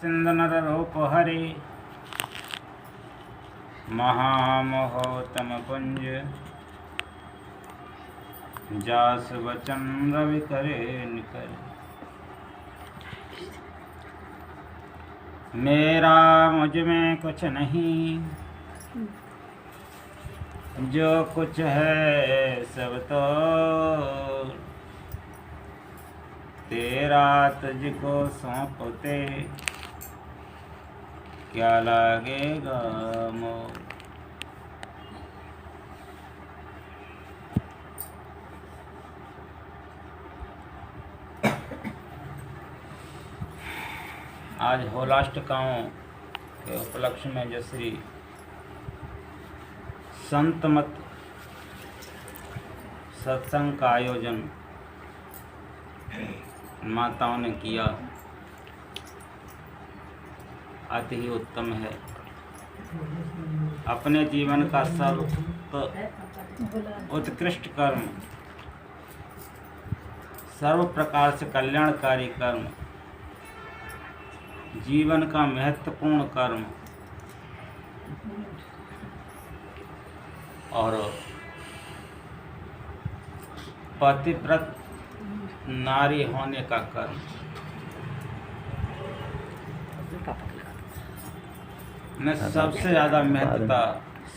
सिंधु नर रूप हरि महामहोत्तम पुंज जास वचन रवि करे निकर। मेरा मुझ में कुछ नहीं, जो कुछ है सब तो तेरा, तुझको सौंपते क्या लागेगा मोह। आज होलाष्टकाओं के उपलक्ष्य में जो श्री संतमत सत्संग का आयोजन माताओं ने किया, अति ही उत्तम है। अपने जीवन का उत्कृष्ट कर्म, सर्व प्रकार से कल्याणकारी कर्म, जीवन का महत्वपूर्ण कर्म और पतिव्रत नारी होने का कर्म में सबसे ज़्यादा महत्वता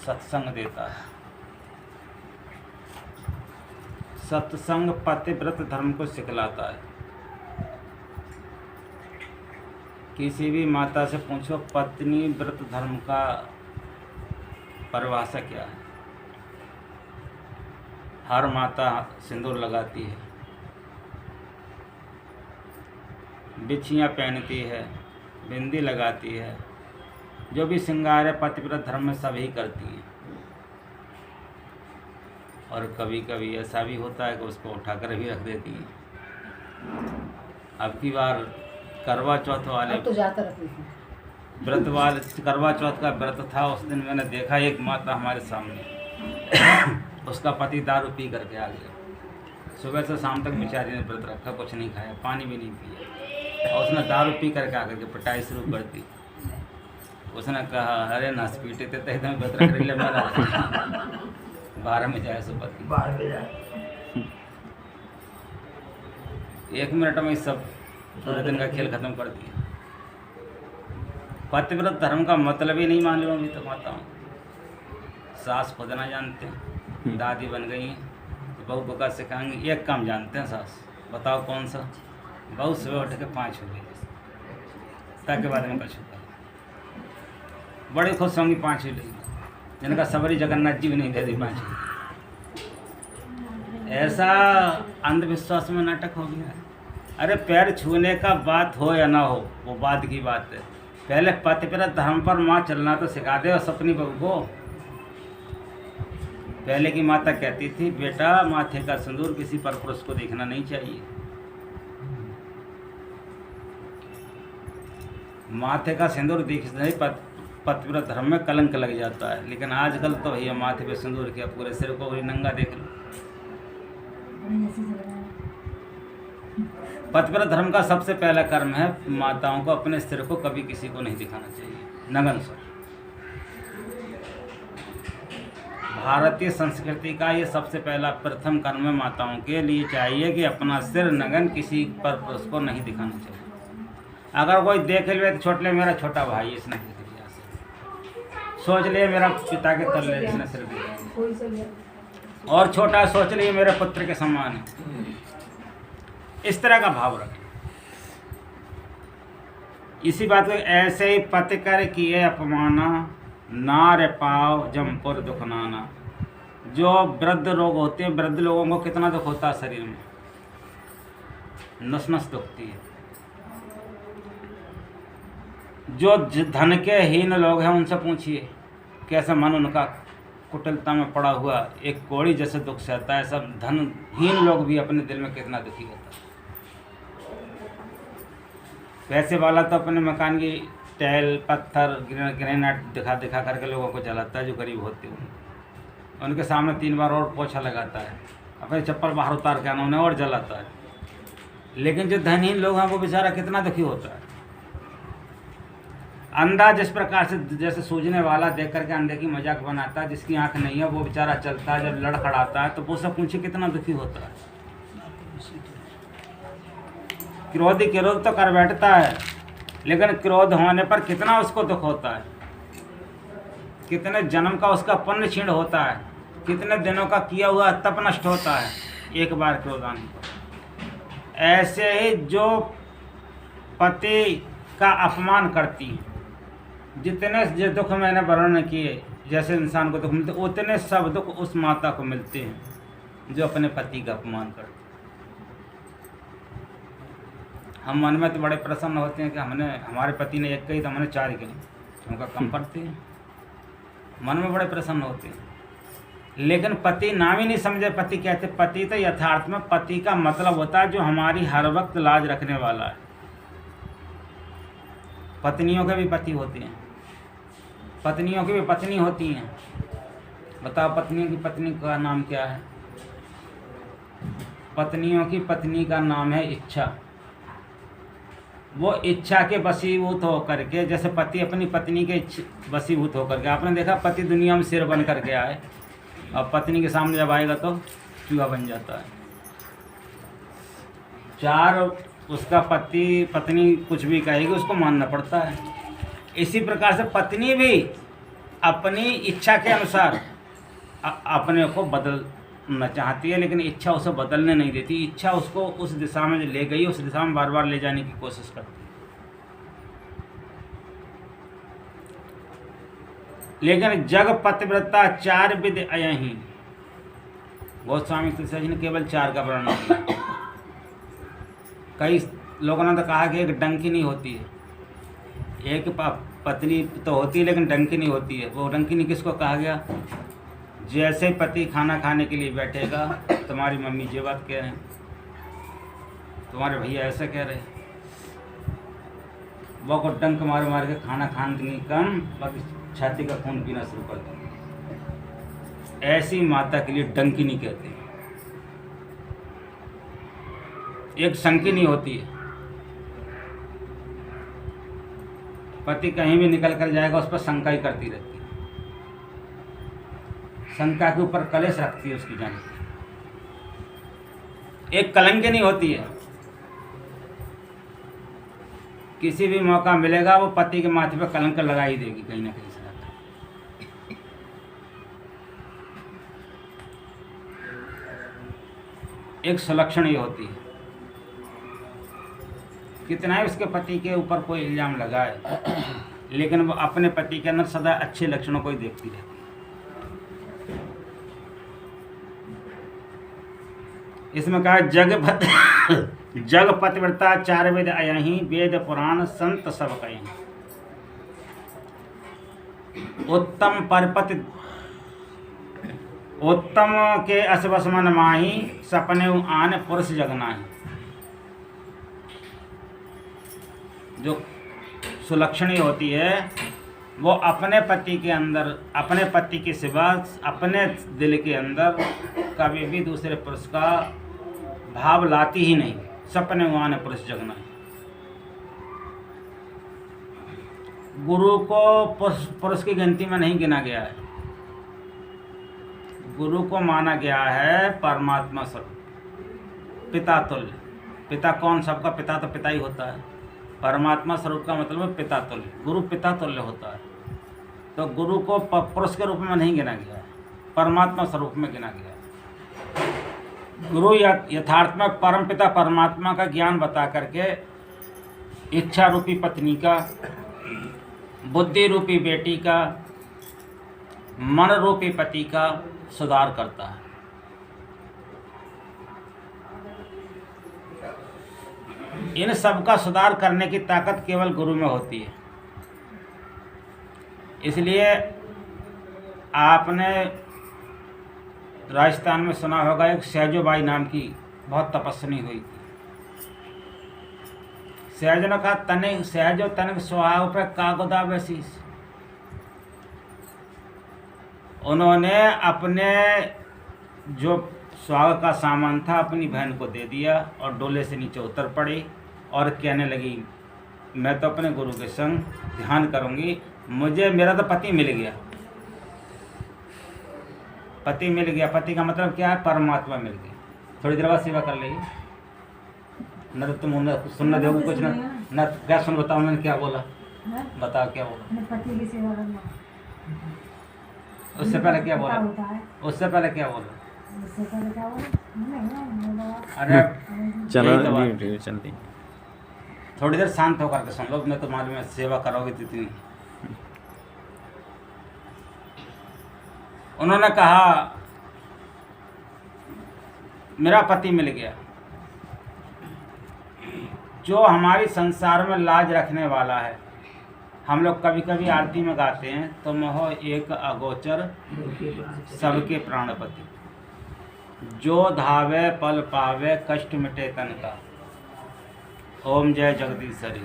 सत्संग देता है। सत्संग पतिव्रत धर्म को सिखलाता है। किसी भी माता से पूछो पत्नी व्रत धर्म का परिभाषा क्या है। हर माता सिंदूर लगाती है, बिछियाँ पहनती है, बिंदी लगाती है, जो भी श्रृंगार है पतिव्रत धर्म में सभी करती हैं। और कभी कभी ऐसा भी होता है कि उसको उठाकर भी रख देती हैं। अब की बार करवा चौथ वाले तो जाता व्रत वाले करवा चौथ का व्रत था। उस दिन मैंने देखा एक माता हमारे सामने उसका पति दारू पी करके आ गया। सुबह से शाम तक बेचारी ने व्रत रखा, कुछ नहीं खाया, पानी भी नहीं पिया, और उसने दारू पी करके आकर के पिटाई शुरू कर दी। उसने कहा, अरे नस पीटे थे तो एकदम व्रत रख रही है, मेरा 12 में जाए सुबह की 12 में जाए। 1 मिनट में सब पूरे दिन का खेल खत्म कर दिया। पतिव्रत धर्म का मतलब ही नहीं मान लो अभी तो माताओं। सास खुद ना जानते हैं, दादी बन गई हैं तो बहू को का सिखाएंगे। एक काम जानते हैं सास, बताओ कौन सा? बहू सुबह उठ के 5 हो गई ताकि बाद में कछु कर। बड़े खुश होंगी 5 ही लेगी, जिनका सबरी जगन्नाथ जी भी नहीं दे दी 5। ऐसा अंधविश्वास में नाटक हो गया है। अरे पैर छूने का बात हो या ना हो, वो बात की बात है। पहले पतिव्रत धर्म पर माँ चलना तो सिखा दे उस अपनी बहू को। पहले की माता कहती थी, बेटा माथे का सिंदूर किसी पर पुरुष को देखना नहीं चाहिए। माथे का सिंदूर दिखने ही पतिव्रत धर्म में कलंक लग जाता है। लेकिन आजकल तो भैया माथे पे सिंदूर किया, पूरे सिर को भी नंगा देख लो। पतिव्रत धर्म का सबसे पहला कर्म है माताओं को अपने सिर को कभी किसी को नहीं दिखाना चाहिए, नग्न सिर। भारतीय संस्कृति का ये सबसे पहला प्रथम कर्म है माताओं के लिए चाहिए कि अपना सिर नग्न किसी पर पुरुष को नहीं दिखाना चाहिए। अगर कोई देख ले तो छोट ले, मेरा छोटा भाई इसने देख लिया, सोच लिए मेरा पिता के तले इसने सिर दिखाया, और छोटा सोच लिए मेरे पुत्र के समान है। इस तरह का भाव रखें। इसी बात को ऐसे ही पति कर किए अपमाना, नार पाव जमपुर दुख नाना। जो वृद्ध लोग होते हैं, वृद्ध लोगों को कितना दुख होता है शरीर में, नस नस दुखती है। जो धन के हीन लोग हैं उनसे पूछिए कैसा मन उनका कुटिलता में पड़ा हुआ एक कोड़ी जैसे दुख सहता है। सब धनहीन लोग भी अपने दिल में कितना दुखी होता है। पैसे वाला तो अपने मकान की टाइल पत्थर ग्रेनाइट दिखा दिखा करके लोगों को जलाता है। जो गरीब होते हैं उनके सामने 3 बार और पोछा लगाता है, अपने चप्पल बाहर उतार के आना उन्हें और जलाता है। लेकिन जो धनहीन लोग हैं वो बेचारा कितना दुखी होता है। अंधा जिस प्रकार से जैसे सूझने वाला देख करके अंधे की मजाक बनाता है, जिसकी आंख नहीं है वो बेचारा चलता है, जब लड़खड़ाता है तो वो सब पूछे कितना दुखी होता है। क्रोधी क्रोध तो कर बैठता है, लेकिन क्रोध होने पर कितना उसको दुख होता है, कितने जन्म का उसका पुण्य क्षीण होता है, कितने दिनों का किया हुआ तप नष्ट होता है एक बार क्रोध आने पर। ऐसे ही जो पति का अपमान करती है, जितने जो दुख मैंने वर्णन किए, जैसे इंसान को दुख मिलते उतने सब दुख उस माता को मिलते हैं जो अपने पति का अपमान करती। हम मन में तो बड़े प्रसन्न होते हैं कि हमारे पति ने एक कही तो हमने 4 कही, उनका कम पड़ते हैं, मन में बड़े प्रसन्न होते हैं। लेकिन पति नाम ही नहीं समझे पति कहते। पति तो यथार्थ में पति का मतलब होता है जो हमारी हर वक्त लाज रखने वाला है। पत्नियों के भी पति होते हैं, पत्नियों की भी पत्नी होती हैं। बताओ पत्नियों की पत्नी का नाम क्या है? पत्नियों की पत्नी का नाम है इच्छा। वो इच्छा के वशीभूत होकर के, जैसे पति अपनी पत्नी के वशीभूत होकर के, आपने देखा पति दुनिया में सिर बन करके आए और पत्नी के सामने जब आएगा तो चूहा बन जाता है। 4 उसका पत्नी कुछ भी कहेगी उसको मानना पड़ता है। इसी प्रकार से पत्नी भी अपनी इच्छा के अनुसार अपने को बदलना चाहती है, लेकिन इच्छा उसे बदलने नहीं देती। इच्छा उसको उस दिशा में ले गई, उस दिशा में बार बार ले जाने की कोशिश करती है। लेकिन जग पतिव्रता 4 विधि अयहि। गोस्वामी तुलसीदास जी ने केवल 4 का वर्णन किया। कई लोगों ने तो कहा कि एक डंकिनी होती है, एक पत्नी तो होती है लेकिन डंकिनी होती है। वो डंकिनी किसको कहा गया? जैसे पति खाना खाने के लिए बैठेगा, तुम्हारी मम्मी ये बात कह रहे हैं, तुम्हारे भैया ऐसा कह रहे हैं, वो को डंक मार मार के खाना खाने कम, बाकी छाती का खून पीना शुरू कर देंगे। ऐसी माता के लिए डंकिनी कहते हैं। एक शंकिनी होती है, पति कहीं भी निकल कर जाएगा उस पर शंका ही करती रहती है, शंका के ऊपर कलेश रखती है उसकी जान। एक कलंकिनी होती है, किसी भी मौका मिलेगा वो पति के माथे पर कलंक लगा ही देगी कहीं ना कहीं से। एक सुलक्षणी होती है, कितना ही उसके पति के ऊपर कोई इल्जाम लगाए लेकिन वो अपने पति के अंदर सदा अच्छे लक्षणों को ही देखती रहती है। इसमें कहा जग पतिव्रता 4 वेद अयहि, वेद पुराण संत सब कहीं। उत्तम परपति उत्तम के असवस मन माही, सपने आन पुरुष जगनाही। जो सुलक्षणी होती है वो अपने पति के अंदर, अपने पति के सिवा अपने दिल के अंदर कभी भी दूसरे पुरुष का भाव लाती ही नहीं। सपने आन पुरुष जगनाही। गुरु को पुरुष की गिनती में नहीं गिना गया है। गुरु को माना गया है परमात्मा स्वरूप, पिता तुल्य। पिता कौन? सबका पिता तो पिता ही होता है। परमात्मा स्वरूप का मतलब है पिता तुल्य। गुरु पिता तुल्य होता है। तो गुरु को पुरुष के रूप में नहीं गिना गया है, परमात्मा स्वरूप में गिना गया है। गुरु यथार्थ में परम पिता परमात्मा का ज्ञान बता करके इच्छा रूपी पत्नी का, बुद्धि रूपी बेटी का, मन रूपी पति का सुधार करता है। इन सब का सुधार करने की ताकत केवल गुरु में होती है। इसलिए आपने राजस्थान में सुना होगा एक सहजोबाई नाम की बहुत तपस्विनी हुई थी। सहजो ने कहा तनिक सहजो तनिक सुहाग पे कागोदा बेसीस। उन्होंने अपने जो सुहाग का सामान था अपनी बहन को दे दिया और डोले से नीचे उतर पड़ी और कहने लगी मैं तो अपने गुरु के संग ध्यान करूंगी। मुझे मेरा तो पति मिल गया, पति मिल गया। पति का मतलब क्या है? परमात्मा मिल गया। थोड़ी देर बाद सेवा कर लेगी, न तो तुम उन्हें सुनना दोगे कुछ न क्या सुन। बताओ उन्होंने क्या बोला, बताओ क्या बोला? पति की सेवा करना। उससे पहले क्या बोला? उससे पहले क्या बोला? उससे पहले क्या बोला? अरे चलो यही तो बात। चलती। थोड़ी देर शांत होकर के सुन लो। मैं तो मालूम है सेवा करोगे जितनी। उन्होंने कहा मेरा पति मिल गया, जो हमारी संसार में लाज रखने वाला है। हम लोग कभी कभी आरती में गाते हैं, तो मोह एक अगोचर सबके प्राणपति, जो धावे पल पावे कष्ट मिटे तन का, ओम जय जगदीश्वरी,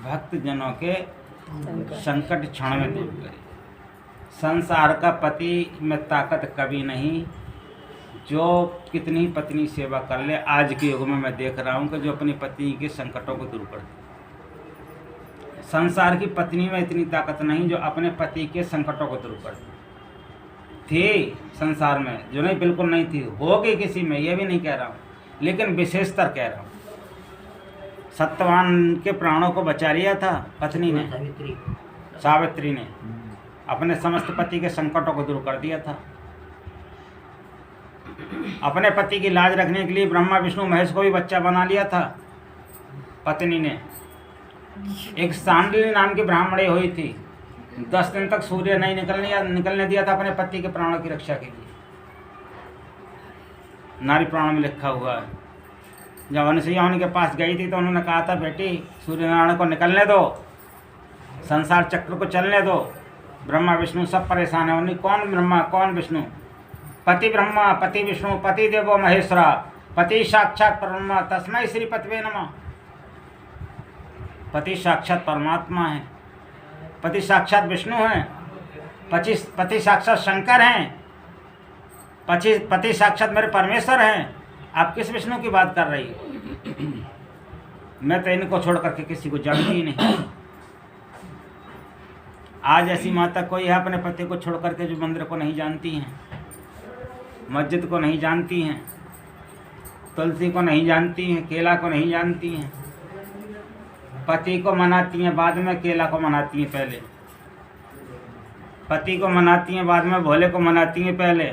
भक्त जनों के संकट क्षण में दूर करे। संसार का पति में ताकत कभी नहीं, जो कितनी पत्नी सेवा कर ले। आज के युग में मैं देख रहा हूँ कि जो अपनी पत्नी के संकटों को दूर कर दे। संसार की पत्नी में इतनी ताकत नहीं जो अपने पति के संकटों को दूर कर दे। थी संसार में, जो नहीं बिल्कुल नहीं थी, होगी किसी में, ये भी नहीं कह रहा हूँ, लेकिन विशेषतर कह रहा हूँ। सत्यवान के प्राणों को बचा लिया था पत्नी ने, सावित्री ने अपने समस्त पति के संकटों को दूर कर दिया था। अपने पति की लाज रखने के लिए ब्रह्मा विष्णु महेश को भी बच्चा बना लिया था पत्नी ने। एक सांडली नाम की ब्राह्मणी हुई थी, 10 दिन तक सूर्य नहीं निकलने दिया था अपने पति के प्राणों की रक्षा के लिए। नारी प्राण में लिखा हुआ है। जब अनुसुईया उनके पास गई थी तो उन्होंने कहा था, बेटी सूर्य नारायण को निकलने दो, संसार चक्र को चलने दो। ब्रह्मा विष्णु सब परेशान है। उन्हें कौन ब्रह्मा कौन विष्णु? पति ब्रह्मा, पति विष्णु, पति देवो महेश्वरा, पति साक्षात परब्रह्म, तस्मै श्री पतवे नमः। पति साक्षात परमात्मा है, पति साक्षात विष्णु हैं, पति साक्षात शंकर हैं, पति साक्षात मेरे परमेश्वर हैं। आप किस विष्णु की बात कर रही हो? मैं तो इनको छोड़ करके किसी को जानती ही नहीं। आज ऐसी माता कोई है अपने पति को छोड़ करके जो मंदिर को नहीं जानती हैं, मस्जिद को नहीं जानती हैं, तुलसी को नहीं जानती हैं, केला को नहीं जानती हैं। पति को मनाती हैं, बाद में केला को मनाती हैं पहले। पति को मनाती हैं, बाद में भोले को मनाती हैं पहले।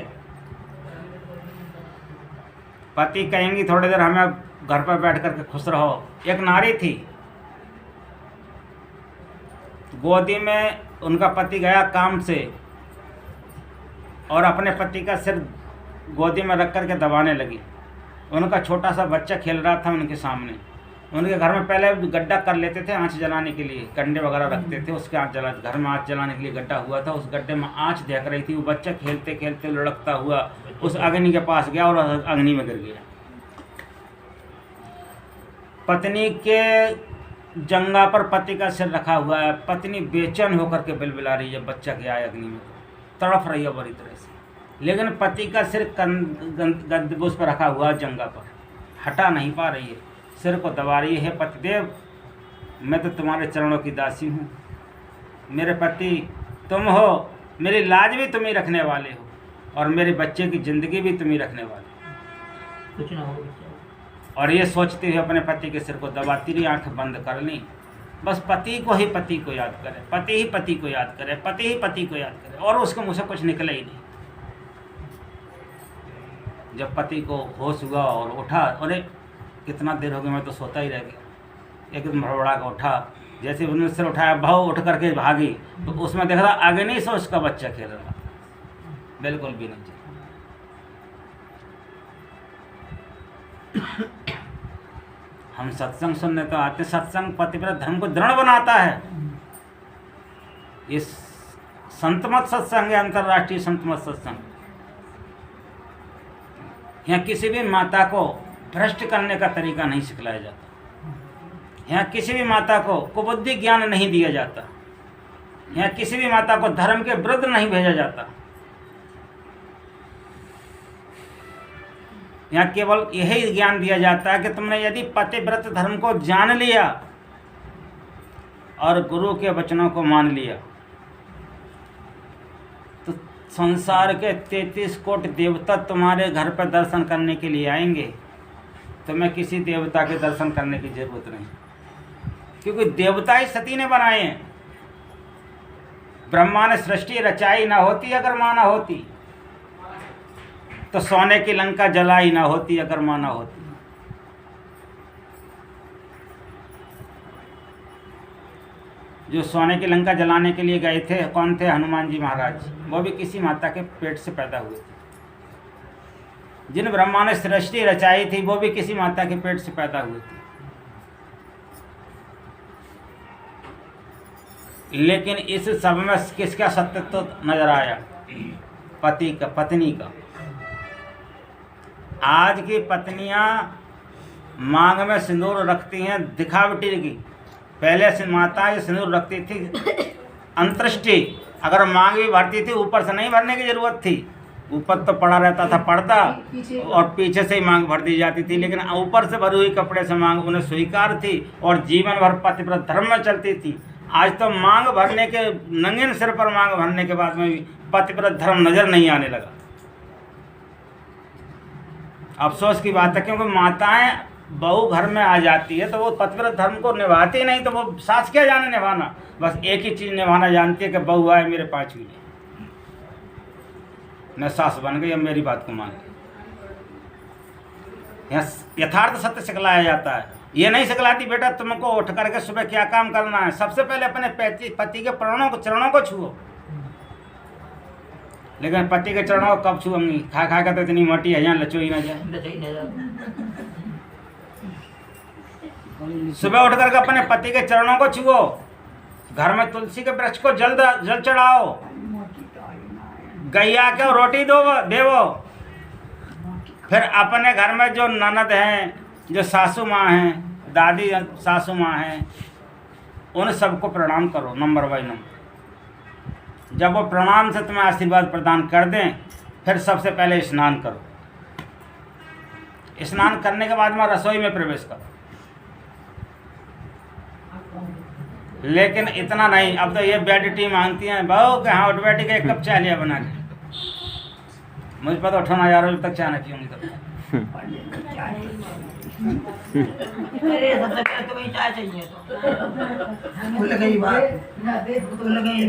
पति कहेंगी थोड़ी देर हमें घर पर बैठ करके खुश रहो। एक नारी थी, गोदी में उनका पति गया काम से और अपने पति का सिर गोदी में रख करके दबाने लगी। उनका छोटा सा बच्चा खेल रहा था उनके सामने। उनके घर में पहले गड्ढा कर लेते थे आँच जलाने के लिए, कंडे वगैरह रखते थे, उसके आँच जला, घर में आँच जलाने के लिए गड्ढा हुआ था। उस गड्ढे में आँच देख रही थी। वो बच्चा खेलते खेलते लुढ़कता हुआ उस अग्नि के पास गया और अग्नि में गिर गया। पत्नी के जंगा पर पति का सिर रखा हुआ है। पत्नी बेचैन होकर के बिलबिला रही है, बच्चा के आए अग्नि में तड़फ रही है बुरी तरह से, लेकिन पति का सिर उस पर रखा हुआ है जंगा पर, हटा नहीं पा रही है, सिर को दबा रही है। पतिदेव, मैं तो तुम्हारे चरणों की दासी हूँ, मेरे पति तुम हो, मेरी लाज भी तुम ही रखने वाले हो और मेरे बच्चे की ज़िंदगी भी तुम ही रखने वाले हो। कुछ ना हो। और ये सोचते हुए अपने पति के सिर को दबाती रही, आंख बंद कर ली। बस पति को याद करे, पति ही पति को याद करे, पति ही पति को याद करे, और उसके मुँह से कुछ निकला ही नहीं। जब पति को होश हुआ और उठा, अरे कितना देर हो गया, मैं तो सोता ही रह गया। एकदम भड़बड़ा का उठा, जैसे उन्होंने सिर उठाया, भाव उठ करके भागी तो उसमें देख रहा आगे नहीं से उसका बच्चा खेल रहा, बिल्कुल भी नहीं। हम सत्संग सुनने तो आते, सत्संग पतिव्रत धर्म को दृढ़ बनाता है। इस संतमत सत्संग है, अंतर्राष्ट्रीय संतमत सत्संग। यहाँ किसी भी माता को भ्रष्ट करने का तरीका नहीं सिखलाया जाता। यहाँ किसी भी माता को कुबुद्धि ज्ञान नहीं दिया जाता। यहाँ किसी भी माता को धर्म के विरुद्ध नहीं भेजा जाता। यहाँ केवल यही ज्ञान दिया जाता है कि तुमने यदि पतिव्रत धर्म को जान लिया और गुरु के वचनों को मान लिया तो संसार के 33 कोटि देवता तुम्हारे घर पर दर्शन करने के लिए आएंगे। तुम्हें किसी देवता के दर्शन करने की जरूरत नहीं, क्योंकि देवता ही सती ने बनाए हैं। ब्रह्मा ने सृष्टि रचाई ना होती अगर माना होती, तो सोने की लंका जलाई ना होती अगर माना होती। जो सोने की लंका जलाने के लिए गए थे कौन थे? हनुमान जी महाराज। वो भी किसी माता के पेट से पैदा हुए थे। जिन ब्रह्मा ने सृष्टि रचाई थी वो भी किसी माता के पेट से पैदा हुए थे। लेकिन इस सब में किसका सत्यत्व नजर आया? पति का, पत्नी का। आज की पत्नियां मांग में सिंदूर रखती हैं दिखावटी की। पहले से माताएं सिंदूर रखती थी अंतर्ष्टि, अगर मांग भी भरती थी ऊपर से नहीं भरने की जरूरत थी। ऊपर तो पड़ा रहता था पर्दा और पीछे से ही मांग भर दी जाती थी, लेकिन ऊपर से भरी हुई कपड़े से मांग उन्हें स्वीकार थी और जीवन भर पतिव्रत धर्म में चलती थी। आज तो मांग भरने के, नंगे सिर पर मांग भरने के बाद में भी पतिव्रत धर्म नजर नहीं आने लगा। अफसोस की बात है, क्योंकि माताएं बहू घर में आ जाती है तो वो पतिव्रत धर्म को निभाती नहीं, तो वो सास क्या जाने निभाना, बस एक ही चीज़ निभाना जानती है कि बहू आए मेरे 5 मिले, मैं सास बन गई, अब मेरी बात को मान ली। यथार्थ सत्य सिखलाया जाता है। ये नहीं सिखलाती बेटा तुमको उठ करके सुबह क्या काम करना है, सबसे पहले अपने पति के चरणों को छुओ। लेकिन पति के चरणों को कब छुओंगी? खा खा कर तो इतनी मोटी है यहाँ लचो ही ना जाए। सुबह उठ करके अपने पति के चरणों को छुओ। घर में तुलसी के वृक्ष को जल चढ़ाओ। गैया को रोटी देवो। फिर अपने घर में जो ननद हैं, जो सासू माँ हैं, दादी सासू माँ हैं, उन सबको प्रणाम करो नंबर बाई नंबर। जब वो प्रणाम से तुम्हें आशीर्वाद प्रदान कर दें, फिर सबसे पहले स्नान करो। स्नान करने के बाद में रसोई में प्रवेश करो। लेकिन इतना नहीं, अब तो ये बेड मांगती हैं, बहू के हाँ उठ बैठी के 1 कप चाय लिया बना के। मुझे पता 18,000 बजे तक चाय न पीऊँगी तब। अरे सबसे पहले तो वही चाय चाहिए तो लगी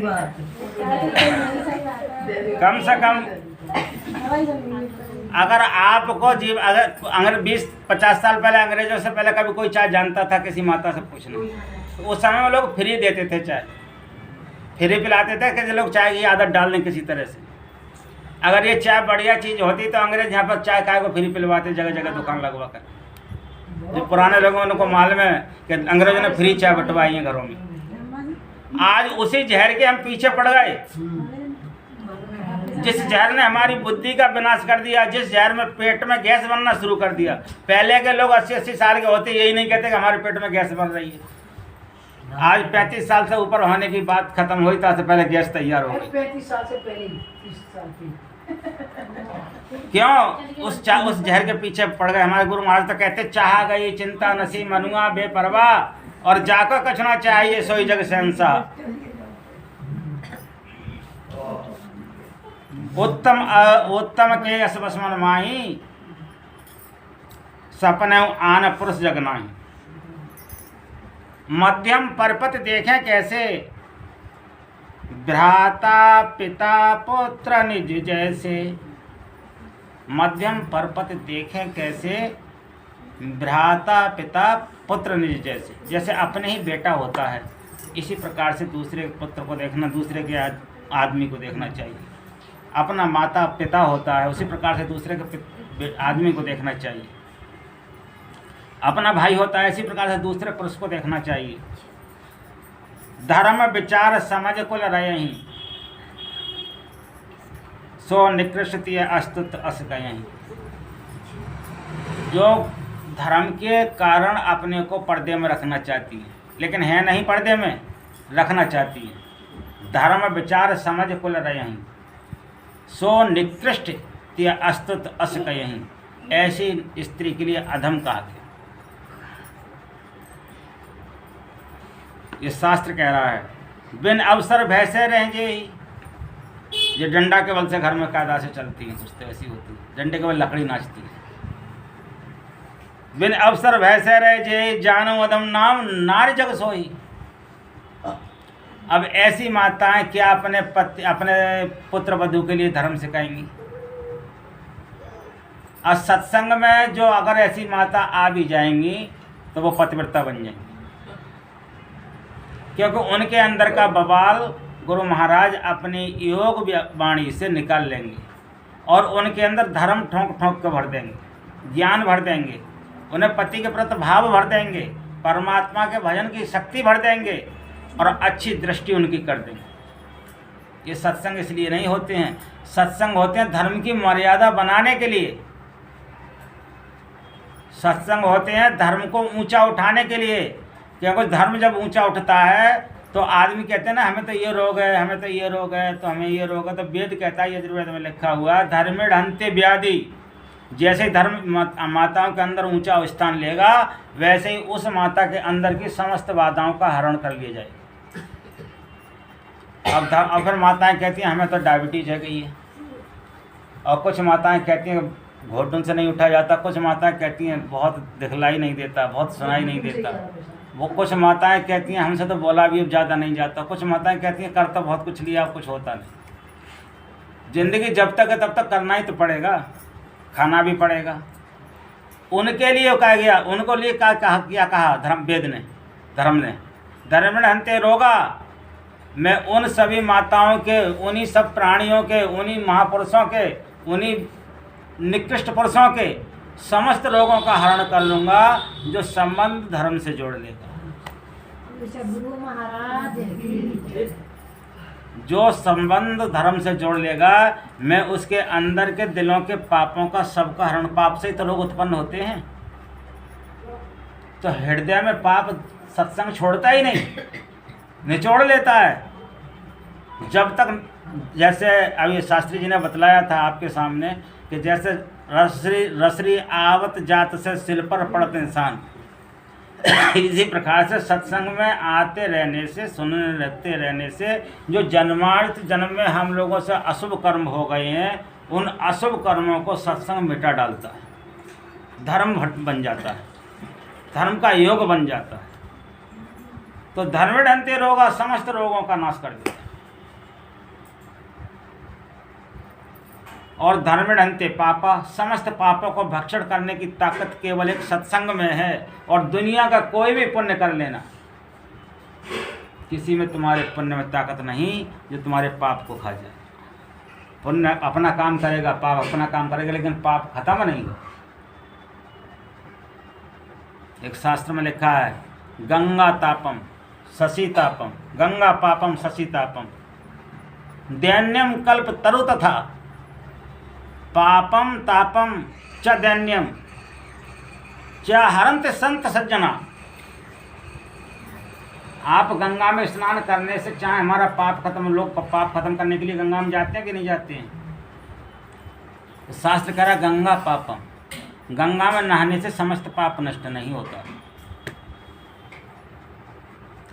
बात। कम से कम अगर आपको अगर 20-50 साल पहले अंग्रेजों से पहले कभी कोई चाय जानता था, किसी माता से पूछना, तो उस समय में लोग फ्री देते थे चाय, फ्री पिलाते थे कि लोग चाय की आदत डाल दें किसी तरह से। अगर ये चाय बढ़िया चीज़ होती तो अंग्रेज यहाँ पर चाय काय को फ्री पिलवाते, जगह जगह दुकान लगवा कर। जो पुराने लोगों उनको मालूम है कि अंग्रेजों ने फ्री चाय बंटवाई है घरों में। आज उसी जहर के हम पीछे पड़ गए, जिस जहर ने हमारी बुद्धि का विनाश कर दिया, जिस जहर में पेट में गैस बनना शुरू कर दिया। पहले के लोग 80-80 साल के होते यही नहीं कहते कि हमारे पेट में गैस बन रही है। आज 35 साल से ऊपर होने की बात खत्म हुई तो पहले गैस तैयार हो गई। 35 साल से पहले 30 साल की। क्यों? उस जहर के पीछे पड़ गए। हमारे गुरु महाराज तो कहते, चाह गई चिंता नसी मनुआ बेपरवाह, और जाकर कछना चाहिए सोई जग शहंशाह। उत्तम के असमन माही, सपने आन पुरुष जग नाही। मध्यम परपत देखें कैसे, भ्राता पिता पुत्र निज जैसे। मध्यम परपत देखें कैसे, भ्राता पिता पुत्र निज जैसे। जैसे अपने ही बेटा होता है, इसी प्रकार से दूसरे पुत्र को देखना, दूसरे के आदमी को देखना चाहिए। अपना माता पिता होता है, उसी प्रकार से दूसरे के आदमी को देखना चाहिए। अपना भाई होता है, इसी प्रकार से दूसरे पुरुष को देखना चाहिए। धर्म विचार समझ कुल रही, सो निकृष्ट अस्तुत अस गयहीं। जो धर्म के कारण अपने को पर्दे में रखना चाहती है, लेकिन है नहीं पर्दे में, रखना चाहती है। धर्म विचार समझ कुल रही, सो निकृष्ट अस्तुत अस गयहीं। ऐसी स्त्री के लिए अधम कहा गया। ये शास्त्र कह रहा है। बिन अवसर भैसे रह जे, ये डंडा के बल से घर में कायदा से चलती है, कुछ तो ऐसी होती है, डंडे के बल लकड़ी नाचती है। बिन अवसर भैसे रह जे, जानो अदम नाम नारी जग सोई। अब ऐसी माताएं क्या अपने पुत्र वधू के लिए धर्म सिखाएंगी? और सत्संग में जो अगर ऐसी माता आ भी जाएंगी तो वो पतिव्रता बन जाएंगी, क्योंकि उनके अंदर का बवाल गुरु महाराज अपनी योग वाणी से निकाल लेंगे और उनके अंदर धर्म ठोंक ठोंक के भर देंगे, ज्ञान भर देंगे, उन्हें पति के प्रति भाव भर देंगे, परमात्मा के भजन की शक्ति भर देंगे और अच्छी दृष्टि उनकी कर देंगे। ये सत्संग इसलिए नहीं होते हैं, सत्संग होते हैं धर्म की मर्यादा बनाने के लिए, सत्संग होते हैं धर्म को ऊंचा उठाने के लिए। क्योंकि धर्म जब ऊंचा उठता है तो आदमी कहते हैं ना, हमें तो ये रोग है, हमें तो ये रोग है, तो हमें ये रोग है। तो वेद कहता है, यजुर्वेद में लिखा हुआ है, धर्मेण हन्ते व्याधि। जैसे धर्म माताओं के अंदर ऊंचा स्थान लेगा, वैसे ही उस माता के अंदर की समस्त बाधाओं का हरण कर लिया जाएगा। अब फिर माताएं कहती हैं हमें तो डायबिटीज है गई है, और कुछ माताएं कहती हैं घोटन से नहीं उठा जाता, कुछ माताएं कहती हैं बहुत दिखलाई नहीं देता, बहुत सुनाई नहीं देता, वो कुछ माताएं कहती हैं हमसे तो बोला भी अब ज़्यादा नहीं जाता, कुछ माताएं कहती हैं कर तो बहुत कुछ लिया, कुछ होता नहीं। जिंदगी जब तक है तब तक करना ही तो पड़ेगा, खाना भी पड़ेगा। उनके लिए कहा गया, उनको लिए क्या कहा धर्म वेद ने, धर्म ने, धर्म हंते रोगा। मैं उन सभी माताओं के, उन्हीं सब प्राणियों के, उन्हीं महापुरुषों के, उन्हीं निकृष्ट पुरुषों के समस्त रोगों का हरण कर लूँगा जो संबंध धर्म से जोड़ लेगा। गुरु महाराज जो संबंध धर्म से जोड़ लेगा, मैं उसके अंदर के दिलों के पापों का सबका हरण, पाप से ही तो रोग उत्पन्न होते हैं। तो हृदय में पाप सत्संग छोड़ता ही नहीं, निचोड़ लेता है। जब तक, जैसे अभी शास्त्री जी ने बतलाया था आपके सामने कि जैसे रसरी आवत जात से सिल पर पड़त इंसान, इसी प्रकार से सत्संग में आते रहने से, सुनने लगते रहने से जो जन्मार्थ जन्म में हम लोगों से अशुभ कर्म हो गए हैं, उन अशुभ कर्मों को सत्संग मिटा डालता है, धर्म बन जाता है, धर्म का योग बन जाता है। तो धर्मेण हन्ते रोगा, समस्त रोगों का नाश कर देता है। और धर्मेण हन्ते पापा, समस्त पापों को भक्षण करने की ताकत केवल एक सत्संग में है। और दुनिया का कोई भी पुण्य कर लेना, किसी में तुम्हारे पुण्य में ताकत नहीं जो तुम्हारे पाप को खा जाए। पुण्य अपना काम करेगा, पाप अपना काम करेगा, लेकिन पाप खत्म नहीं होगा। एक शास्त्र में लिखा है, गंगा तापम शशि तापम, गंगा पापम शशि तापम, दैन्यम कल्प तरु तथा पापम तापम च दैन्यम च हरन्ते संत सज्जना। आप गंगा में स्नान करने से चाहे हमारा पाप खत्म, लोग पाप खत्म करने के लिए गंगा में जाते हैं कि नहीं जाते हैं? तो शास्त्र कह रहा गंगा पापम, गंगा में नहाने से समस्त पाप नष्ट नहीं होता।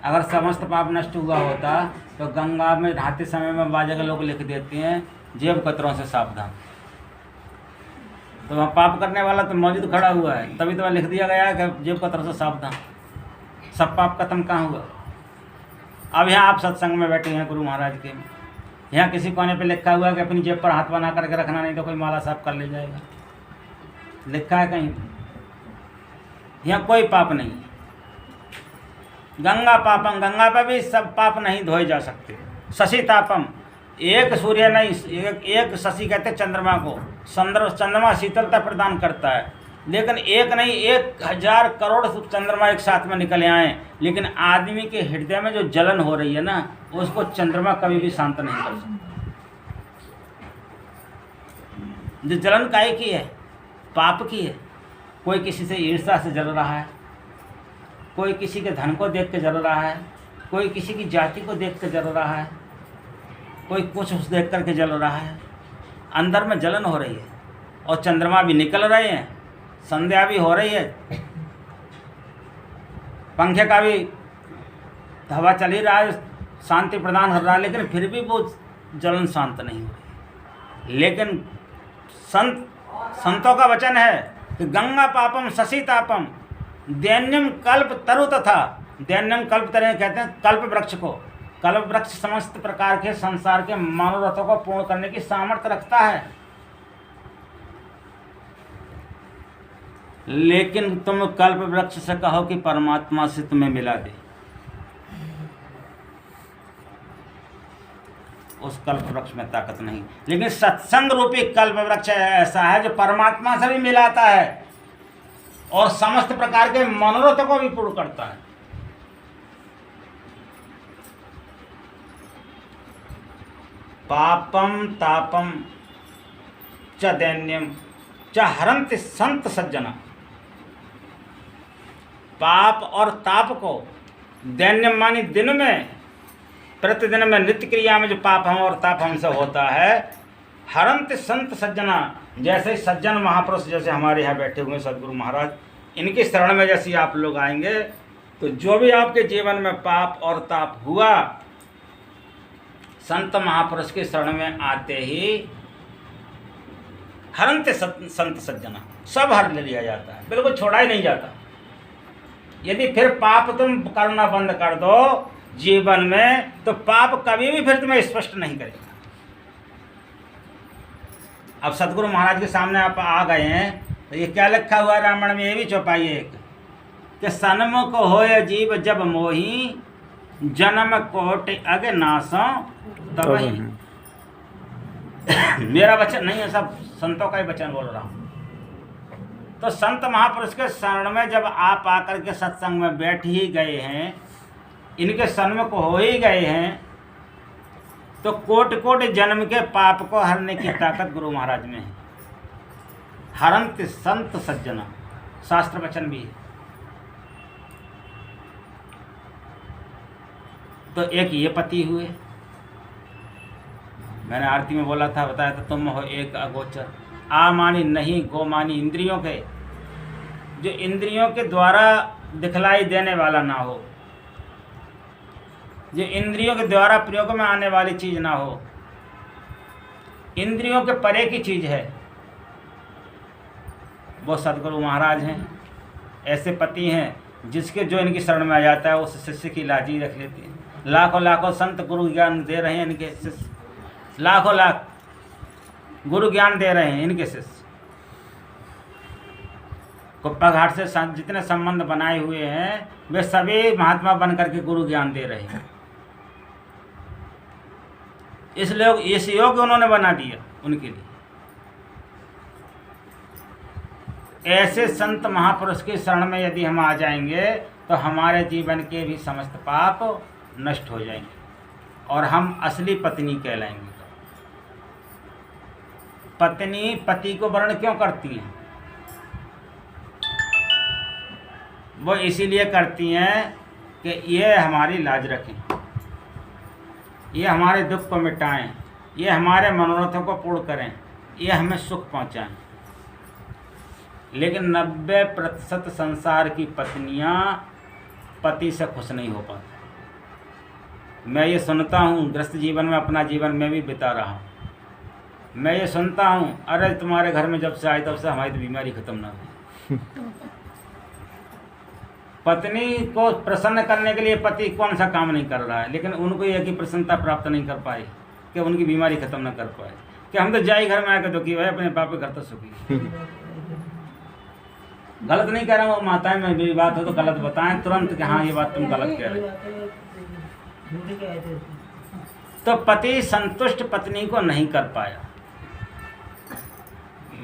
अगर समस्त पाप नष्ट हुआ होता तो गंगा में नहाते समय में बाजा के लोग लिख देते हैं जेब कतरों से सावधान। तो वहाँ पाप करने वाला तो मौजूद खड़ा हुआ है, तभी तो वहाँ लिख दिया गया है कि जेब कतरों से सावधान। सब पाप खत्म कहाँ हुआ? अब यहाँ आप सत्संग में बैठे हैं गुरु महाराज के, यहाँ किसी कोने पे लिखा हुआ है कि अपनी जेब पर हाथ बना करके रखना, नहीं तो कोई माला साफ कर ले जाएगा। लिखा है कहीं? यहाँ कोई पाप नहीं है। गंगा पापम, गंगा पर भी सब पाप नहीं धोए जा सकते। शशि तापम, एक सूर्य नहीं, एक शशि कहते चंद्रमा को, चंद्रमा शीतलता प्रदान करता है, लेकिन एक नहीं 1000 करोड़ चंद्रमा एक साथ में निकले आए, लेकिन आदमी के हृदय में जो जलन हो रही है ना, उसको चंद्रमा कभी भी शांत नहीं कर सकता। जो जलन काहे की है? पाप की है। कोई किसी से ईर्ष्या से जल रहा है, कोई किसी के धन को देख के जल रहा है, कोई किसी की जाति को देख के जल रहा है, कोई कुछ देख करके जल रहा है। अंदर में जलन हो रही है और चंद्रमा भी निकल रहे हैं, संध्या भी हो रही है, पंखे का भी तो हवा चल ही रहा है, शांति प्रदान कर रहा है, लेकिन फिर भी वो जलन शांत नहीं हो रही। लेकिन संतों का वचन है कि गंगा पापम शशि तापम दैन्यम कल्प तरु तथा, दैन्यम कल्प तरह कहते हैं कल्प वृक्ष को। कल्प वृक्ष समस्त प्रकार के संसार के मनोरथों को पूर्ण करने की सामर्थ्य रखता है, लेकिन तुम कल्प वृक्ष से कहो कि परमात्मा से तुम्हें मिला दे, उस कल्प वृक्ष में ताकत नहीं। लेकिन सत्संग रूपी कल्प वृक्ष ऐसा है जो परमात्मा से भी मिलाता है और समस्त प्रकार के मनोरथों को भी पूर्ण करता है। पापम तापम च दैन्यम च हरन्ति संत सज्जना, पाप और ताप को, दैन्यम मानी दिन में, प्रतिदिन में नित्य क्रिया में जो पाप हम और ताप हमसे होता है, हरन्ति संत सज्जना, जैसे सज्जन महापुरुष जैसे हमारे यहाँ बैठे हुए सदगुरु महाराज, इनकी शरण में जैसे आप लोग आएंगे तो जो भी आपके जीवन में पाप और ताप हुआ, संत महापुरुष की शरण में आते ही हरन्ते संत सज्जना, सब हर ले लिया जाता है, बिल्कुल छोड़ा ही नहीं जाता। यदि फिर पाप तुम करना बंद कर दो जीवन में, तो पाप कभी भी फिर तुम्हें स्पष्ट नहीं करेगा। अब सदगुरु महाराज के सामने आप आ गए हैं तो ये क्या लिखा हुआ है रामायण में, ये भी चौपाई एक कि सन्मुख होय जीव जब मोही, जन्म कोट अग नासों तब ही। मेरा वचन नहीं है, सब संतों का ही वचन बोल रहा हूँ। तो संत महापुरुष के शरण में जब आप आकर के सत्संग में बैठ ही गए हैं, इनके सन्मुख हो ही गए हैं, तो कोटि कोटि जन्म के पाप को हरने की ताकत गुरु महाराज में है। हरंत संत सज्जना, शास्त्र वचन भी है। तो एक ये पति हुए, मैंने आरती में बोला था, बताया था, तुम हो एक अगोचर। आ मानी नहीं, गो मानी इंद्रियों के, जो इंद्रियों के द्वारा दिखलाई देने वाला ना हो, जो इंद्रियों के द्वारा प्रयोग में आने वाली चीज़ ना हो, इंद्रियों के परे की चीज़ है, वो सदगुरु महाराज हैं। ऐसे पति हैं जिसके जो इनकी शरण में आ जाता है उस शिष्य की लाजी रख लेते हैं। लाखों लाखों संत गुरु ज्ञान दे रहे हैं इनके शिष्य, लाखों लाख गुरु ज्ञान दे रहे हैं इनके शिष्य। कुप्पा घाट से जितने संबंध बनाए हुए हैं वे सभी महात्मा बन करके गुरु ज्ञान दे रहे हैं। इसलिए इस योग उन्होंने बना दिया उनके लिए। ऐसे संत महापुरुष की शरण में यदि हम आ जाएंगे तो हमारे जीवन के भी समस्त पाप नष्ट हो जाएंगे और हम असली पत्नी कहलाएंगे। पत्नी पति को वर्ण क्यों करती हैं? वो इसीलिए करती हैं कि ये हमारी लाज रखें, ये हमारे दुख को मिटाएं, ये हमारे मनोरथों को पूर्ण करें, ये हमें सुख पहुंचाएं। लेकिन 90% संसार की पत्नियां पति से खुश नहीं हो पाती। मैं ये सुनता हूँ, गृहस्थ जीवन में अपना जीवन में भी बिता रहा हूँ, मैं ये सुनता हूँ, अरे तुम्हारे घर में जब से आई तब से हमारी तो बीमारी खत्म ना हुई। पत्नी को प्रसन्न करने के लिए पति कौन सा काम नहीं कर रहा है, लेकिन उनको यह कि प्रसन्नता प्राप्त नहीं कर पाए, कि उनकी बीमारी खत्म ना कर पाए, कि हम तो जाई घर में आकर दुखी हुए, अपने बाप के घर तो सुखी। गलत नहीं कह रहा हूँ माताएं, में मेरी बात हो तो गलत बताएं तुरंत कि हाँ ये बात तुम गलत कह रहे हो। तो पति संतुष्ट पत्नी को नहीं कर पाया।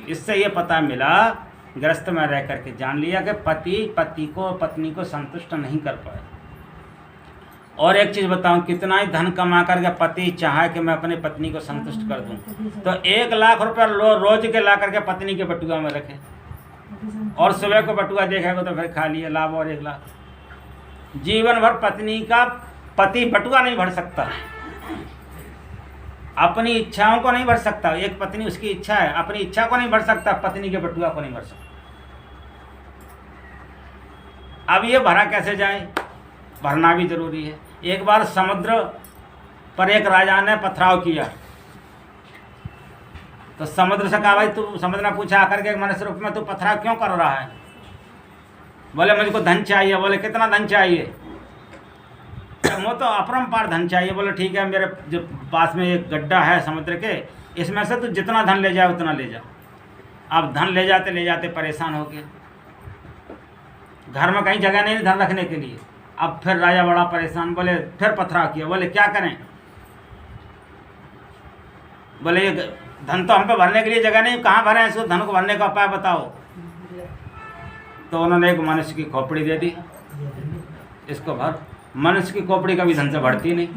इससे ये पता मिला, गृहस्थ में रह करके जान लिया कि पत्नी को संतुष्ट नहीं कर पाए। और एक चीज़ बताऊं, कितना ही धन कमा करके पति चाहे कि मैं अपनी पत्नी को संतुष्ट कर दूं, तो 1 लाख रुपये रोज के ला करके पत्नी के बटुआ में रखे और सुबह को बटुआ देखेगा तो फिर खा लिया लाभ और 1 लाख। जीवन भर पत्नी का पति बटुआ नहीं भर सकता, अपनी इच्छाओं को नहीं भर सकता। एक पत्नी उसकी इच्छा है, अपनी इच्छा को नहीं भर सकता, पत्नी के बटुआ को नहीं भर सकता। अब ये भरा कैसे जाए? भरना भी जरूरी है। एक बार समुद्र पर एक राजा ने पथराव किया, तो समुद्र से कहा भाई तू, समुद्र ने पूछा आकर के मनुष्य रूप में, तू पथराव क्यों कर रहा है? बोले मुझको धन चाहिए। बोले कितना धन चाहिए? वो तो अपरंपार धन चाहिए। बोले ठीक है, मेरे जो पास में एक गड्ढा है समुद्र के, इसमें से तू जितना धन ले जाए उतना ले जा। अब धन ले जाते परेशान हो गए, घर में कहीं जगह नहीं धन रखने के लिए। अब फिर राजा बड़ा परेशान, बोले फिर पथराव किया। बोले क्या करें? बोले ये धन तो हम पे भरने के लिए जगह नहीं, कहाँ भरें इसको, धन को भरने का उपाय बताओ। तो उन्होंने एक मनुष्य की खोपड़ी दे दी, इसको भर। मनुष्य की खोपड़ी कभी धन से भरती नहीं।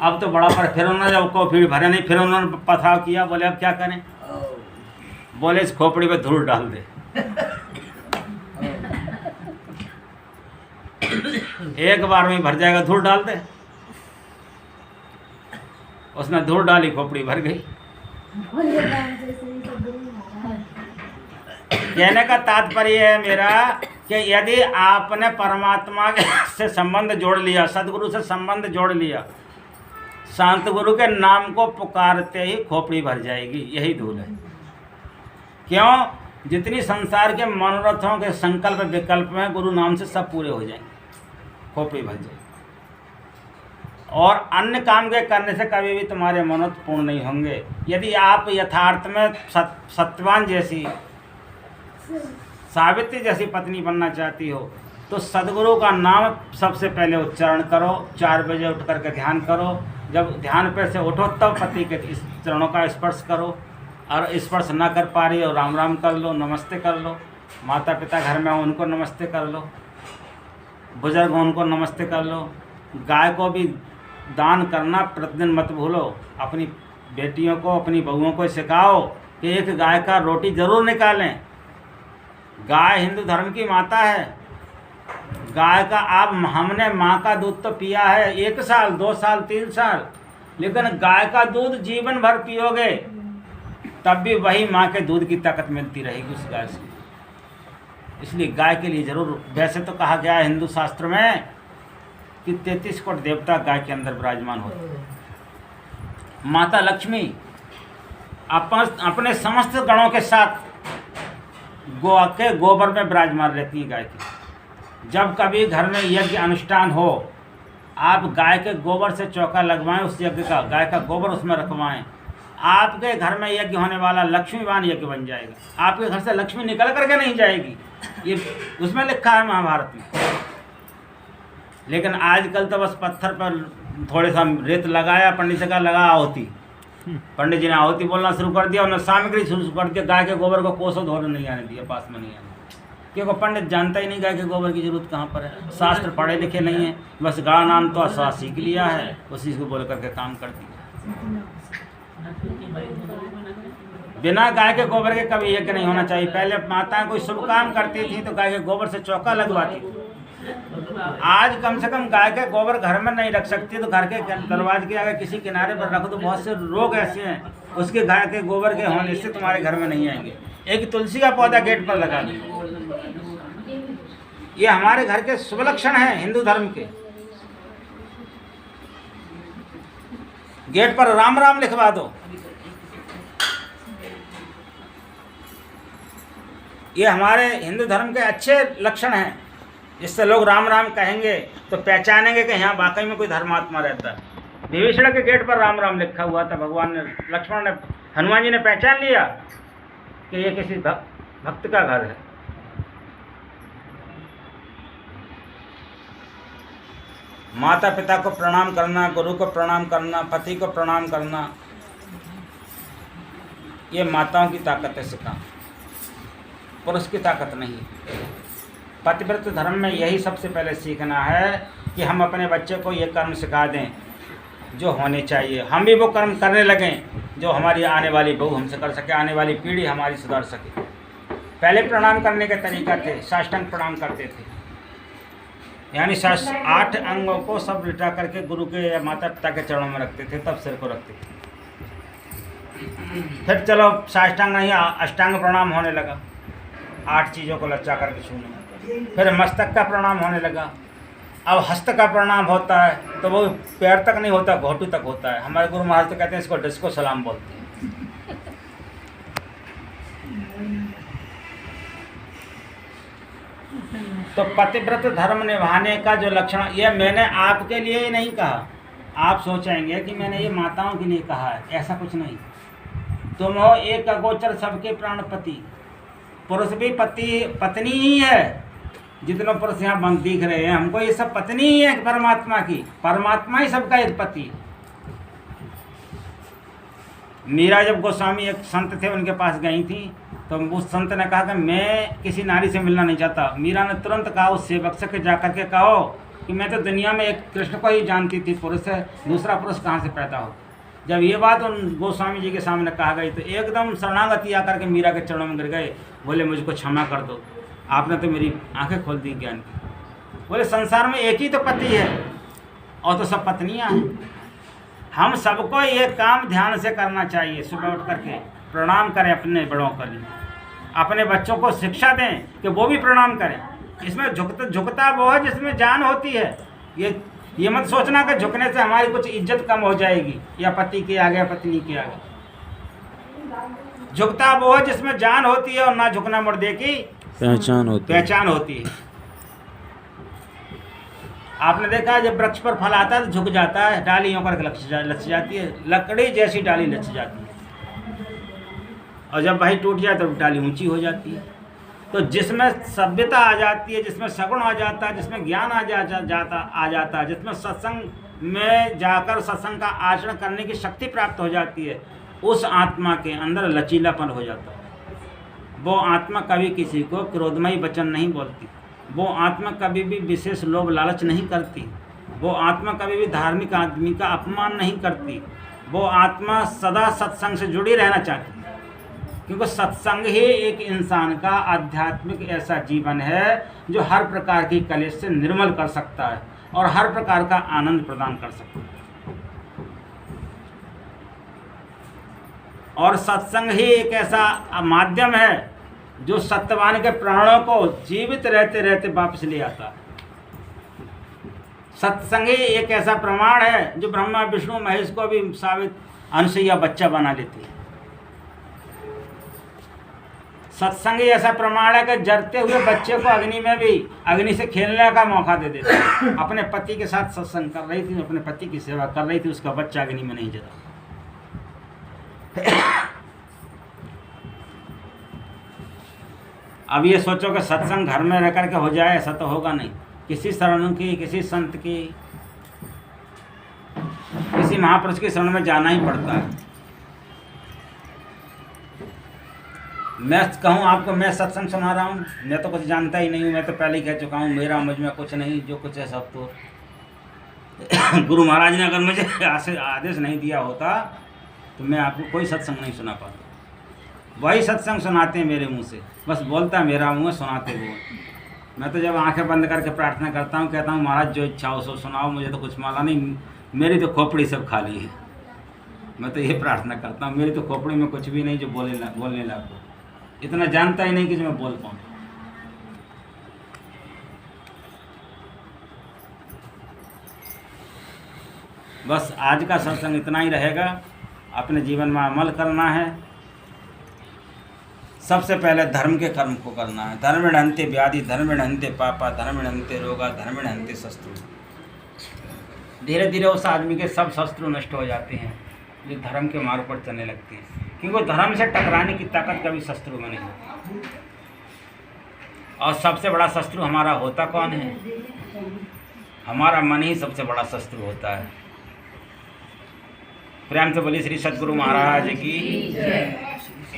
अब तो बड़ा पर फिर उन्होंने जब खोपड़ी भरे नहीं, फिर उन्होंने पथराव किया। बोले अब क्या करें? बोले इस खोपड़ी पे धूल डाल दे। एक बार में भर जाएगा, धूल डाल दे। उसने धूल डाली, खोपड़ी भर गई। कहने का तात्पर्य है मेरा कि यदि आपने परमात्मा से संबंध जोड़ लिया, सदगुरु से संबंध जोड़ लिया, शांत गुरु के नाम को पुकारते ही खोपड़ी भर जाएगी। यही धूल है। क्यों? जितनी संसार के मनोरथों के संकल्प विकल्प में गुरु नाम से सब पूरे हो जाएंगे, खोपड़ी भर जाएगी। और अन्य काम के करने से कभी भी तुम्हारे मनोरथ पूर्ण नहीं होंगे। यदि आप यथार्थ में सत्यवान जैसी, सावित्री जैसी पत्नी बनना चाहती हो, तो सदगुरु का नाम सबसे पहले उच्चारण करो। 4 बजे उठ करके ध्यान करो। जब ध्यान पे से उठो तब पति के इस चरणों का स्पर्श करो, और स्पर्श ना कर पा रही हो राम राम कर लो, नमस्ते कर लो। माता पिता घर में हो उनको नमस्ते कर लो, बुजुर्ग हो उनको नमस्ते कर लो। गाय को भी दान करना प्रतिदिन मत भूलो। अपनी बेटियों को, अपनी बहुओं को सिखाओ कि एक गाय का रोटी जरूर निकालें। गाय हिंदू धर्म की माता है। गाय का हमने माँ का दूध तो पिया है 1 साल, 2 साल, 3 साल, लेकिन गाय का दूध जीवन भर पियोगे तब भी वही माँ के दूध की ताकत मिलती रहेगी उस गाय से। इसलिए गाय के लिए जरूर, वैसे तो कहा गया है हिंदू शास्त्र में कि 33 कोटि देवता गाय के अंदर विराजमान होते हैं। माता लक्ष्मी अपने समस्त गणों के साथ गोबर में विराजमान रहती है गाय की। जब कभी घर में यज्ञ अनुष्ठान हो, आप गाय के गोबर से चौका लगवाएं, उस यज्ञ का गाय का गोबर उसमें रखवाएं। आपके घर में यज्ञ होने वाला लक्ष्मीवान यज्ञ बन जाएगा। आपके घर से लक्ष्मी निकल करके नहीं जाएगी, ये उसमें लिखा है महाभारत में। लेकिन आजकल तो बस पत्थर पर थोड़े सा रेत लगाया, पंडित से कहा लगा आहुति, पंडित जी ने आहुति बोलना शुरू कर दिया, उन्होंने सामग्री शुरू कर दिया। गाय के गोबर को कोसों धोने नहीं आने दिया, पास में नहीं आने दिया, क्योंकि पंडित जानता ही नहीं गाय के गोबर की जरूरत कहाँ पर है। शास्त्र पढ़े लिखे नहीं है, बस गा नाम तो असा सीख लिया है, उसी को बोल करके काम कर दिया। बिना गाय के गोबर के कभी यज्ञ नहीं होना चाहिए। पहले माताएं कोई शुभ काम करती थी तो गाय के गोबर से चौका लगवाती थी। आज कम से कम गाय के गोबर घर में नहीं रख सकती तो घर के दरवाजे के आगे किसी किनारे पर रखो। तो बहुत से रोग ऐसे हैं उसके गाय के गोबर के होने से तुम्हारे घर में नहीं आएंगे। एक तुलसी का पौधा गेट पर लगा दो, ये हमारे घर के शुभ लक्षण हैं हिंदू धर्म के। गेट पर राम राम लिखवा दो, ये हमारे हिंदू धर्म के अच्छे लक्षण हैं। इससे लोग राम राम कहेंगे तो पहचानेंगे कि यहाँ वाकई में कोई धर्मात्मा रहता है। विभीषण के गेट पर राम राम लिखा हुआ था। भगवान ने, लक्ष्मण ने, हनुमान जी ने पहचान लिया कि ये किसी भक्त का घर है। माता पिता को प्रणाम करना, गुरु को प्रणाम करना, पति को प्रणाम करना, ये माताओं की ताकत है सिखाना, पुरुष की ताकत नहीं। पतिव्रत धर्म में यही सबसे पहले सीखना है कि हम अपने बच्चे को ये कर्म सिखा दें जो होने चाहिए। हम भी वो कर्म करने लगें जो हमारी आने वाली बहू हमसे कर सके, आने वाली पीढ़ी हमारी सुधार सके। पहले प्रणाम करने के तरीका थे, साष्टांग प्रणाम करते थे, यानी 8 अंगों को सब लिटा करके गुरु के या माता पिता के चरणों में रखते थे, तब सिर को रखते थे। फिर चलो साष्टांग नहीं, अष्टांग प्रणाम होने लगा, 8 चीज़ों को लच्चा करके छूना। फिर मस्तक का प्रणाम होने लगा, अब हस्त का प्रणाम होता है तो वो पैर तक नहीं होता, घोटू तक होता है। हमारे गुरु महाराज तो कहते हैं इसको डिस्को सलाम बोलते हैं। तो पतिव्रत धर्म निभाने का जो लक्षण, ये मैंने आपके लिए ही नहीं कहा। आप सोचेंगे कि मैंने ये माताओं के लिए कहा है, ऐसा कुछ नहीं। तुम हो एक अगोचर सबके प्राणपति। पुरुष भी पत्नी ही है। जितने पुरुष यहाँ बंद दिख रहे हैं हमको, ये सब पत्नी ही है परमात्मा की। परमात्मा ही सबका एक पति। मीरा जब गोस्वामी एक संत थे उनके पास गई थी तो उस संत ने कहा कि मैं किसी नारी से मिलना नहीं चाहता। मीरा ने तुरंत कहा उस सेवक से जा करके कहो कि मैं तो दुनिया में एक कृष्ण को ही जानती थी, पुरुष है, दूसरा पुरुष कहाँ से पैदा हो। जब ये बात उन गोस्वामी जी के सामने कहा गई तो एकदम शरणागति आकर के मीरा के चरणों में गिर गए। बोले मुझको क्षमा कर दो, आपने तो मेरी आंखें खोल दी ज्ञान की। बोले संसार में एक ही तो पति है और तो सब पत्नियां हैं। हम सबको ये काम ध्यान से करना चाहिए। सुबह उठ करके प्रणाम करें अपने बड़ों के लिए, अपने बच्चों को शिक्षा दें कि वो भी प्रणाम करें। इसमें झुकता वो है जिसमें जान होती है। ये मत सोचना कि झुकने से हमारी कुछ इज्जत कम हो जाएगी या पति के आगे या पत्नी के आगे। झुकता वो है जिसमें जान होती है और ना झुकना मुर्दे की पहचान होती है। आपने देखा जब वृक्ष पर फल आता है तो झुक जाता है, डाली होकर लच जाती है, लकड़ी जैसी डाली लच जाती है। और जब भाई टूट जाए तो डाली ऊंची हो जाती है। तो जिसमें सभ्यता आ जाती है, जिसमें सगुण आ जाता है, जिसमें ज्ञान आ जाता है, जिसमें सत्संग में जाकर सत्संग का आचरण करने की शक्ति प्राप्त हो जाती है, उस आत्मा के अंदर लचीलापन हो जाता है। वो आत्मा कभी किसी को क्रोधमयी वचन नहीं बोलती। वो आत्मा कभी भी विशेष लोभ लालच नहीं करती। वो आत्मा कभी भी धार्मिक आदमी का अपमान नहीं करती। वो आत्मा सदा सत्संग से जुड़ी रहना चाहती है, क्योंकि सत्संग ही एक इंसान का आध्यात्मिक ऐसा जीवन है जो हर प्रकार की कलेश से निर्मल कर सकता है और हर प्रकार का आनंद प्रदान कर सकता है। और सत्संग ही एक ऐसा माध्यम है जो सत्यवान के प्राणों को जीवित रहते रहते वापस ले आता है। सत्संग ही एक ऐसा प्रमाण है जो ब्रह्मा विष्णु महेश को भी साबित अनुसैया बच्चा बना लेती है। सत्संग ही ऐसा प्रमाण है कि जरते हुए बच्चे को अग्नि में भी अग्नि से खेलने का मौका दे देता है। अपने पति के साथ सत्संग कर रही थी, अपने पति की सेवा कर रही थी, उसका बच्चा अग्नि में नहीं जला। अब ये सोचो कि सत्संग घर में रह करके हो जाए, ऐसा तो होगा नहीं। किसी शरण की, किसी संत की, किसी महापुरुष की शरण में जाना ही पड़ता है। मैं कहूँ आपको, मैं सत्संग सुना रहा हूँ, मैं तो कुछ जानता ही नहीं हूँ। मैं तो पहले ही कह चुका हूँ मेरा मुझ में कुछ नहीं, जो कुछ है सब तो गुरु महाराज ने अगर मुझे आदेश नहीं दिया होता तो मैं आपको कोई सत्संग नहीं सुना पाता। वही सत्संग सुनाते हैं मेरे मुंह से, बस बोलता मेरा मुंह है, सुनाते वो। मैं तो जब आंखें बंद करके प्रार्थना करता हूँ, कहता हूँ महाराज जो इच्छा हो सो सुनाओ, मुझे तो कुछ माला नहीं, मेरी तो खोपड़ी सब खाली है। मैं तो ये प्रार्थना करता हूँ, मेरी तो खोपड़ी में कुछ भी नहीं जो बोलने लगा। इतना जानता ही नहीं कि जो मैं बोल पाऊँ। बस आज का सत्संग इतना ही रहेगा। अपने जीवन में अमल करना है। सबसे पहले धर्म के कर्म को करना है। धर्मिणन्ते व्याधि, धर्मिणन्ते पापा, धर्मिणन्ते रोगा, धर्मिणन्ते शत्रु। धीरे धीरे उस आदमी के सब शत्रु नष्ट हो जाते हैं जो धर्म के मार्ग पर चलने लगते हैं, क्योंकि धर्म से टकराने की ताकत कभी शत्रु में नहीं होती। और सबसे बड़ा शत्रु हमारा होता कौन है? हमारा मन ही सबसे बड़ा शत्रु होता है। प्रेम से बोलिए श्री सद्गुरु महाराज की।